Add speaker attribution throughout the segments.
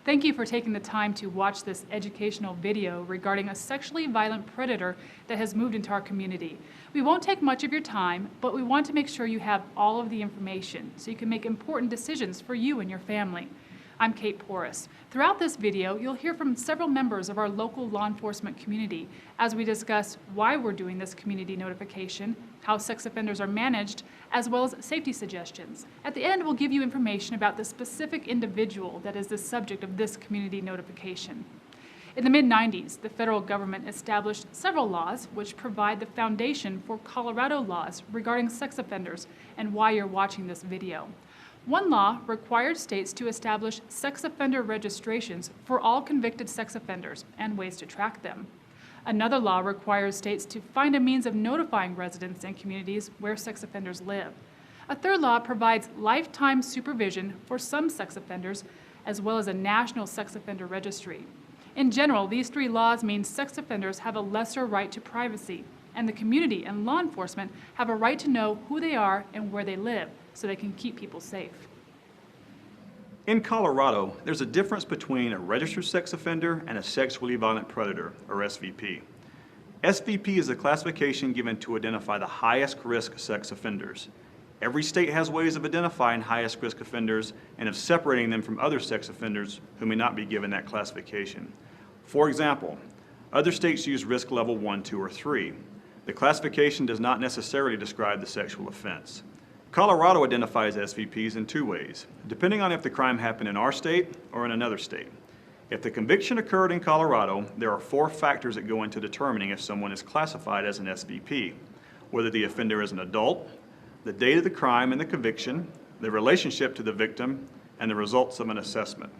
Speaker 1: Thank you for taking the time to watch this educational video regarding a sexually violent predator that has moved into our community. We won't take much of your time, but we want to make sure you have all of the information so you can make important decisions for you and your family. I'm Kate Porras. Throughout this video, you'll hear from several members of our local law enforcement community as we discuss why we're doing this community notification, how sex offenders are managed, as well as safety suggestions. At the end, we'll give you information about the specific individual that is the subject of this community notification. In the mid-90s, the federal government established several laws which provide the foundation for Colorado laws regarding sex offenders and why you're watching this video. One law required states to establish sex offender registrations for all convicted sex offenders and ways to track them. Another law requires states to find a means of notifying residents and communities where sex offenders live. A third law provides lifetime supervision for some sex offenders, as well as a national sex offender registry. In general, these three laws mean sex offenders have a lesser right to privacy, and the community and law enforcement have a right to know who they are and where they live, so they can keep people safe.
Speaker 2: In Colorado, there's a difference between a registered sex offender and a sexually violent predator, or SVP. SVP is a classification given to identify the highest risk sex offenders. Every state has ways of identifying highest risk offenders and of separating them from other sex offenders who may not be given that classification. For example, other states use risk level 1, 2, or 3. The classification does not necessarily describe the sexual offense. Colorado identifies SVPs in two ways, depending on if the crime happened in our state or in another state. If the conviction occurred in Colorado, there are 4 factors that go into determining if someone is classified as an SVP: whether the offender is an adult, the date of the crime and the conviction, the relationship to the victim, and the results of an assessment.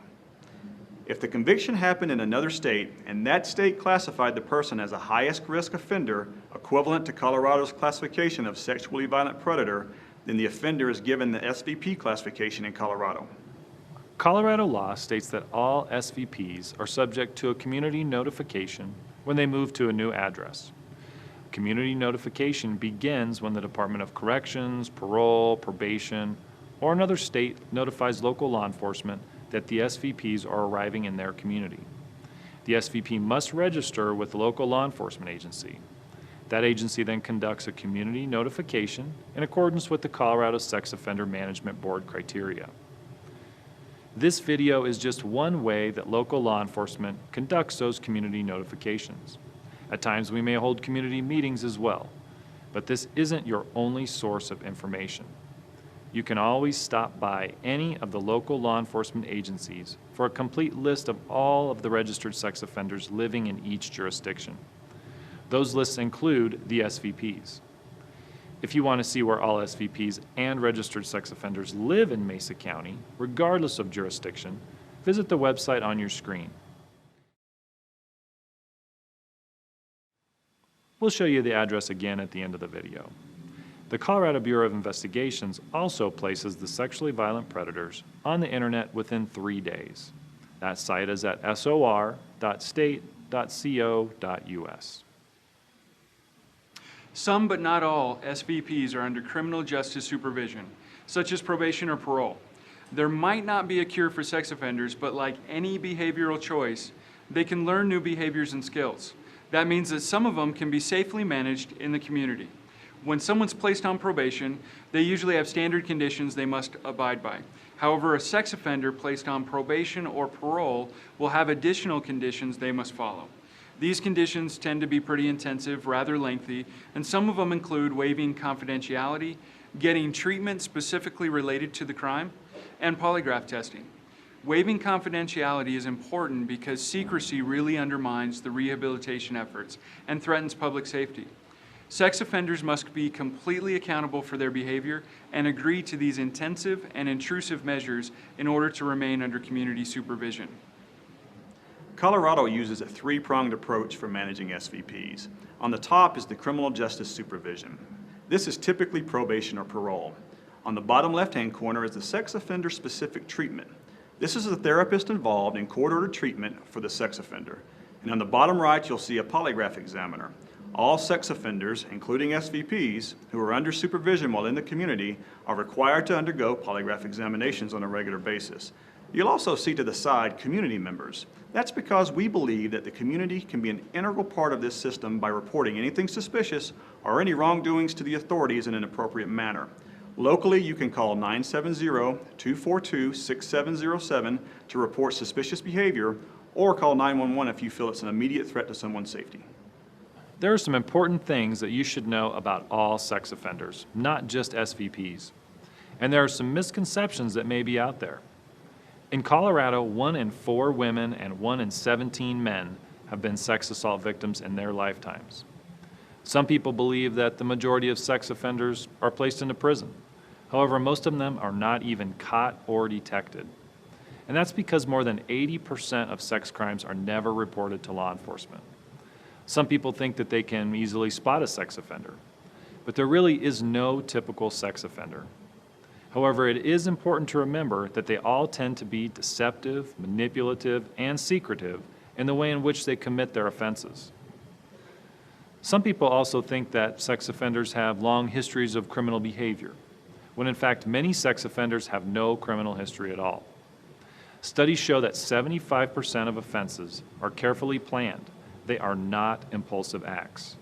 Speaker 2: If the conviction happened in another state and that state classified the person as a highest risk offender equivalent to Colorado's classification of sexually violent predator, then the offender is given the SVP classification in Colorado.
Speaker 3: Colorado law states that all SVPs are subject to a community notification when they move to a new address. Community notification begins when the Department of Corrections, Parole, Probation, or another state notifies local law enforcement that the SVPs are arriving in their community. The SVP must register with the local law enforcement agency. That agency then conducts a community notification in accordance with the Colorado Sex Offender Management Board criteria. This video is just one way that local law enforcement conducts those community notifications. At times we may hold community meetings as well, but this isn't your only source of information. You can always stop by any of the local law enforcement agencies for a complete list of all of the registered sex offenders living in each jurisdiction. Those lists include the SVPs. If you want to see where all SVPs and registered sex offenders live in Mesa County, regardless of jurisdiction, visit the website on your screen. We'll show you the address again at the end of the video. The Colorado Bureau of Investigations also places the sexually violent predators on the internet within 3 days. That site is at sor.state.co.us.
Speaker 4: Some, but not all, SVPs are under criminal justice supervision, such as probation or parole. There might not be a cure for sex offenders, but like any behavioral choice, they can learn new behaviors and skills. That means that some of them can be safely managed in the community. When someone's placed on probation, they usually have standard conditions they must abide by. However, a sex offender placed on probation or parole will have additional conditions they must follow. These conditions tend to be pretty intensive, rather lengthy, and some of them include waiving confidentiality, getting treatment specifically related to the crime, and polygraph testing. Waiving confidentiality is important because secrecy really undermines the rehabilitation efforts and threatens public safety. Sex offenders must be completely accountable for their behavior and agree to these intensive and intrusive measures in order to remain under community supervision.
Speaker 2: Colorado uses a 3-pronged approach for managing SVPs. On the top is the criminal justice supervision. This is typically probation or parole. On the bottom left-hand corner is the sex offender specific treatment. This is the therapist involved in court-ordered treatment for the sex offender. And on the bottom right, you'll see a polygraph examiner. All sex offenders, including SVPs, who are under supervision while in the community, are required to undergo polygraph examinations on a regular basis. You'll also see to the side community members. That's because we believe that the community can be an integral part of this system by reporting anything suspicious or any wrongdoings to the authorities in an appropriate manner. Locally, you can call 970-242-6707 to report suspicious behavior, or call 911 if you feel it's an immediate threat to someone's safety.
Speaker 3: There are some important things that you should know about all sex offenders, not just SVPs. And there are some misconceptions that may be out there. In Colorado, 1 in 4 women and 1 in 17 men have been sex assault victims in their lifetimes. Some people believe that the majority of sex offenders are placed into prison. However, most of them are not even caught or detected. And that's because more than 80% of sex crimes are never reported to law enforcement. Some people think that they can easily spot a sex offender, but there really is no typical sex offender. However, it is important to remember that they all tend to be deceptive, manipulative, and secretive in the way in which they commit their offenses. Some people also think that sex offenders have long histories of criminal behavior, when in fact many sex offenders have no criminal history at all. Studies show that 75% of offenses are carefully planned. They are not impulsive acts.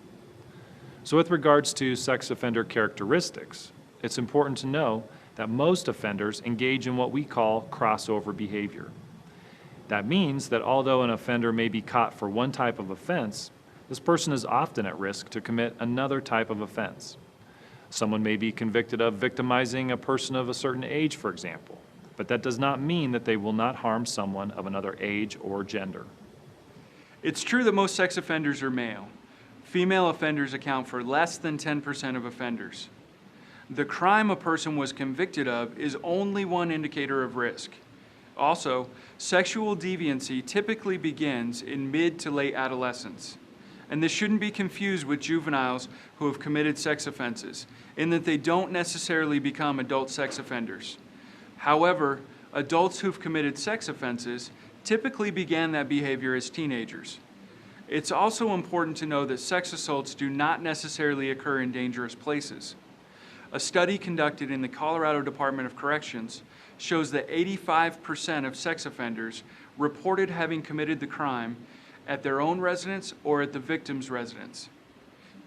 Speaker 3: So with regards to sex offender characteristics, it's important to know that most offenders engage in what we call crossover behavior. That means that although an offender may be caught for one type of offense, this person is often at risk to commit another type of offense. Someone may be convicted of victimizing a person of a certain age, for example, but that does not mean that they will not harm someone of another age or gender.
Speaker 4: It's true that most sex offenders are male. Female offenders account for less than 10% of offenders. The crime a person was convicted of is only one indicator of risk. Also, sexual deviancy typically begins in mid to late adolescence. And this shouldn't be confused with juveniles who have committed sex offenses, in that they don't necessarily become adult sex offenders. However, adults who've committed sex offenses typically began that behavior as teenagers. It's also important to know that sex assaults do not necessarily occur in dangerous places. A study conducted in the Colorado Department of Corrections shows that 85% of sex offenders reported having committed the crime at their own residence or at the victim's residence.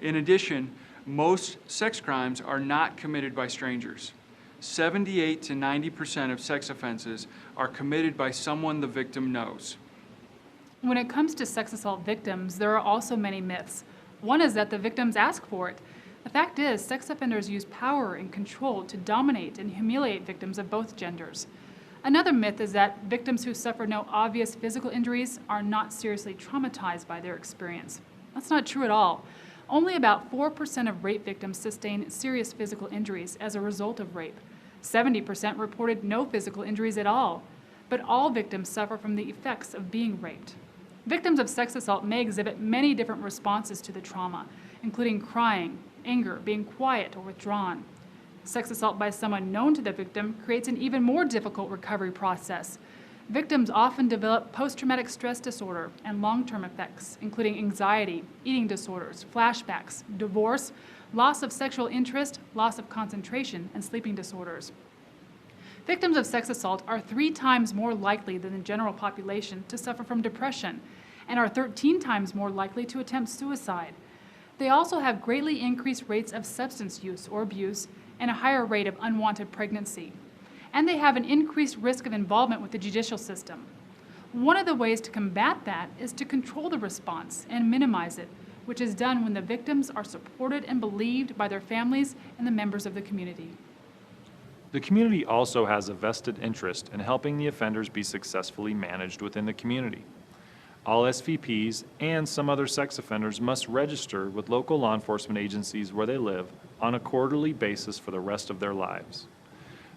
Speaker 4: In addition, most sex crimes are not committed by strangers. 78 to 90% of sex offenses are committed by someone the victim knows.
Speaker 1: When it comes to sex assault victims, there are also many myths. One is that the victims ask for it. The fact is, sex offenders use power and control to dominate and humiliate victims of both genders. Another myth is that victims who suffer no obvious physical injuries are not seriously traumatized by their experience. That's not true at all. Only about 4% of rape victims sustain serious physical injuries as a result of rape. 70% reported no physical injuries at all. But all victims suffer from the effects of being raped. Victims of sex assault may exhibit many different responses to the trauma, including crying, anger, being quiet or withdrawn. Sex assault by someone known to the victim creates an even more difficult recovery process. Victims often develop post-traumatic stress disorder and long-term effects, including anxiety, eating disorders, flashbacks, divorce, loss of sexual interest, loss of concentration, and sleeping disorders. Victims of sex assault are 3 times more likely than the general population to suffer from depression and are 13 times more likely to attempt suicide. They also have greatly increased rates of substance use or abuse and a higher rate of unwanted pregnancy. And they have an increased risk of involvement with the judicial system. One of the ways to combat that is to control the response and minimize it, which is done when the victims are supported and believed by their families and the members of the community.
Speaker 3: The community also has a vested interest in helping the offenders be successfully managed within the community. All SVPs and some other sex offenders must register with local law enforcement agencies where they live on a quarterly basis for the rest of their lives.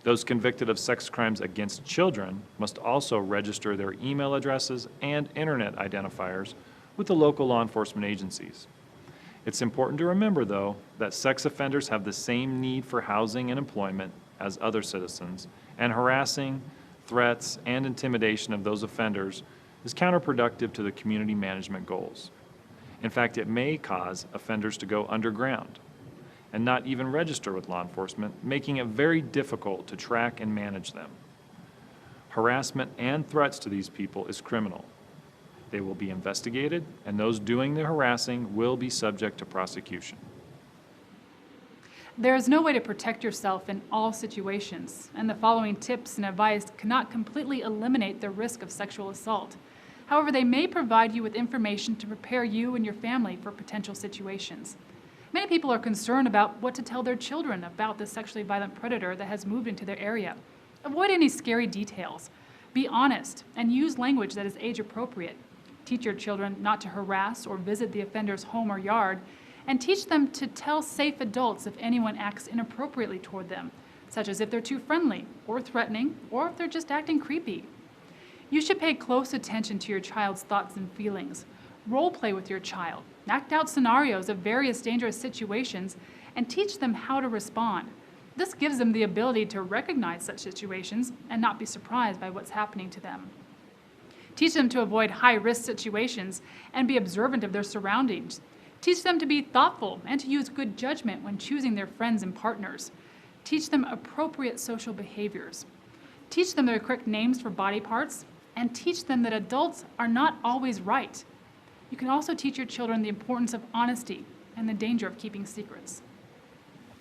Speaker 3: Those convicted of sex crimes against children must also register their email addresses and internet identifiers with the local law enforcement agencies. It's important to remember, though, that sex offenders have the same need for housing and employment as other citizens, and harassing, threats, and intimidation of those offenders is counterproductive to the community management goals. In fact, it may cause offenders to go underground and not even register with law enforcement, making it very difficult to track and manage them. harassment and threats to these people is criminal. They will be investigated, and those doing the harassing will be subject to prosecution.
Speaker 1: There is no way to protect yourself in all situations, and the following tips and advice cannot completely eliminate the risk of sexual assault. However, they may provide you with information to prepare you and your family for potential situations. Many people are concerned about what to tell their children about the sexually violent predator that has moved into their area. Avoid any scary details. Be honest and use language that is age appropriate. Teach your children not to harass or visit the offender's home or yard, and teach them to tell safe adults if anyone acts inappropriately toward them, such as if they're too friendly or threatening, or if they're just acting creepy. You should pay close attention to your child's thoughts and feelings. Role play with your child. Act out scenarios of various dangerous situations and teach them how to respond. This gives them the ability to recognize such situations and not be surprised by what's happening to them. Teach them to avoid high-risk situations and be observant of their surroundings. Teach them to be thoughtful and to use good judgment when choosing their friends and partners. Teach them appropriate social behaviors. Teach them their correct names for body parts, and teach them that adults are not always right. You can also teach your children the importance of honesty and the danger of keeping secrets.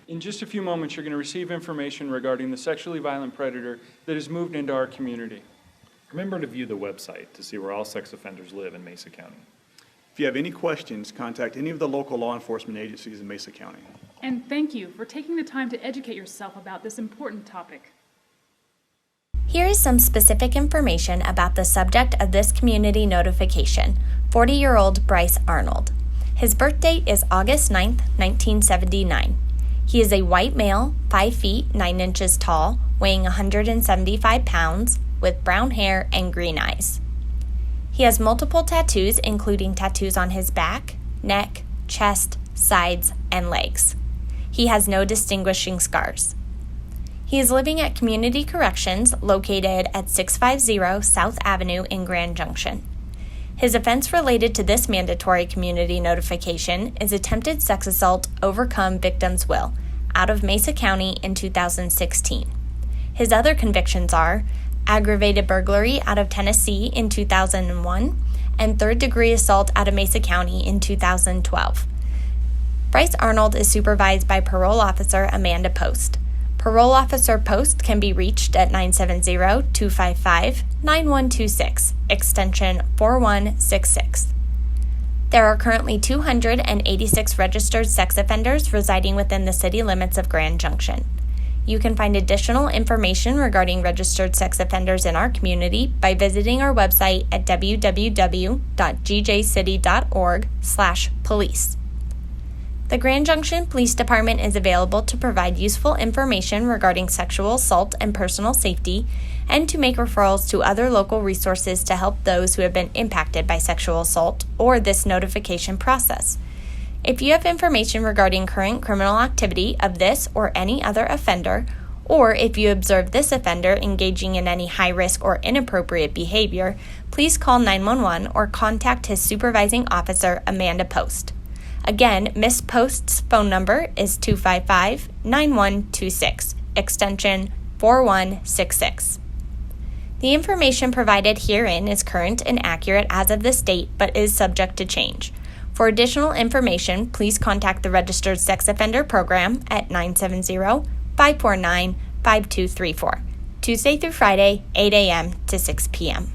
Speaker 4: In just a few moments, you're going to receive information regarding the sexually violent predator that has moved into our community.
Speaker 3: Remember to view the website to see where all sex offenders live in Mesa County.
Speaker 2: If you have any questions, contact any of the local law enforcement agencies in Mesa County.
Speaker 1: And thank you for taking the time to educate yourself about this important topic.
Speaker 5: Here is some specific information about the subject of this community notification, 40-year-old Bryce Arnold. His birth date is August 9th, 1979. He is a white male, 5 feet 9 inches tall, weighing 175 pounds, with brown hair and green eyes. He has multiple tattoos, including tattoos on his back, neck, chest, sides, and legs. He has no distinguishing scars. He is living at Community Corrections, located at 650 South Avenue in Grand Junction. His offense related to this mandatory community notification is attempted sex assault overcome victim's will out of Mesa County in 2016. His other convictions are aggravated burglary out of Tennessee in 2001 and third-degree assault out of Mesa County in 2012. Bryce Arnold is supervised by Parole Officer Amanda Post. Parole Officer Post can be reached at 970-255-9126, extension 4166. There are currently 286 registered sex offenders residing within the city limits of Grand Junction. You can find additional information regarding registered sex offenders in our community by visiting our website at www.gjcity.org/police. The Grand Junction Police Department is available to provide useful information regarding sexual assault and personal safety, and to make referrals to other local resources to help those who have been impacted by sexual assault or this notification process. If you have information regarding current criminal activity of this or any other offender, or if you observe this offender engaging in any high-risk or inappropriate behavior, please call 911 or contact his supervising officer, Amanda Post. Again, Ms. Post's phone number is 255-9126, extension 4166. The information provided herein is current and accurate as of this date, but is subject to change. For additional information, please contact the Registered Sex Offender Program at 970-549-5234, Tuesday through Friday, 8 a.m. to 6 p.m.